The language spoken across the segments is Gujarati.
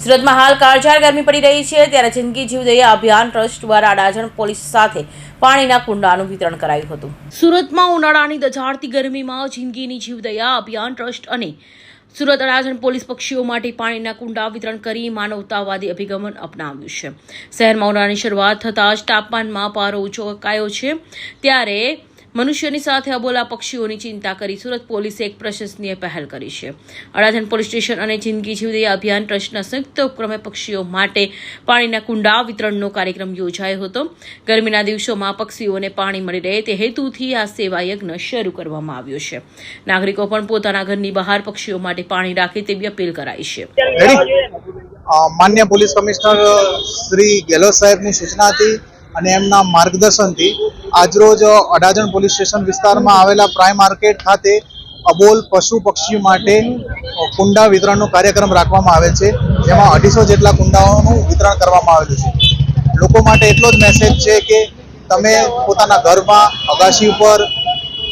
સુરતમાં હાલ કાળઝાળ ગરમી પડી રહી છે, ત્યારે જિંદગી જીવદયા અભિયાન ટ્રસ્ટ દ્વારા અડાજણ પોલીસ સાથે પાણીના કુંડાનું વિતરણ કરાયું હતું। સુરતમાં ઉનાળાની દઝાડતી ગરમીમાં જિંદગીની જીવદયા અભિયાન ટ્રસ્ટ અને સુરત અડાજણ પોલીસ પક્ષીઓ માટે પાણીના કુંડા વિતરણ કરી માનવતાવાદી અભિગમ અપનાવ્યું છે। શહેરમાં ઉનાળાની શરૂઆત થતાં જ તાપમાનમાં પારો ઊંચો કાયો છે, ત્યારે મનુષ્યની સાથે અબોલા પક્ષીઓની ચિંતા કરી સુરત પોલીસે એક પ્રશંસનીય પહેલ કરી છે। અડાજણ પોલીસ સ્ટેશન અને જિંદગી જીવદયા અભિયાન ટ્રસ્ટના સંયુક્ત ઉપક્રમે પક્ષીઓ માટે પાણીના કુંડા વિતરણનો કાર્યક્રમ યોજાયો હતો। ગરમીના દિવસોમાં પક્ષીઓને પાણી મળી રહે તે હેતુથી આ સેવા યજ્ઞ શરૂ કરવામાં આવ્યો છે। નાગરિકો પણ પોતાના ઘરની બહાર પક્ષીઓ માટે પાણી રાખે તેવી અપીલ કરાઈ છે। માન્ય પોલીસ કમિશનર શ્રી ગેહલોત સાહેબની સૂચનાથી અને એમના માર્ગદર્શનથી આજરોજ અડાજણ પોલીસ સ્ટેશન વિસ્તારમાં આવેલા પ્રાઇમ માર્કેટ ખાતે અબોલ પશુ પક્ષીઓ માટે કુંડા વિતરણનો કાર્યક્રમ રાખવામાં આવે છે, જેમાં 250 જેટલા કુંડાઓનું વિતરણ કરવામાં આવેલું છે। લોકો માટે એટલો જ મેસેજ છે કે તમે પોતાના ઘરમાં, અગાશી ઉપર,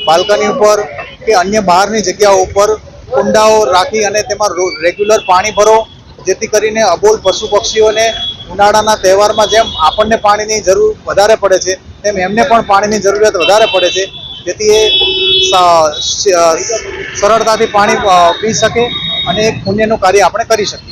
બાલ્કની ઉપર કે અન્ય બહારની જગ્યાઓ ઉપર કુંડાઓ રાખી અને તેમાં રેગ્યુલર પાણી ભરો, જેથી કરીને અબોલ પશુ પક્ષીઓને ઉનાળાના તહેવારમાં જેમ આપણને પાણીની જરૂર વધારે પડે છે તેમ એમને પણ પાણીની જરૂરિયાત વધારે પડે છે, જેથી એ સરળતાથી પાણી પી શકે અને એક પુણ્યનું કાર્ય આપણે કરી શકીએ।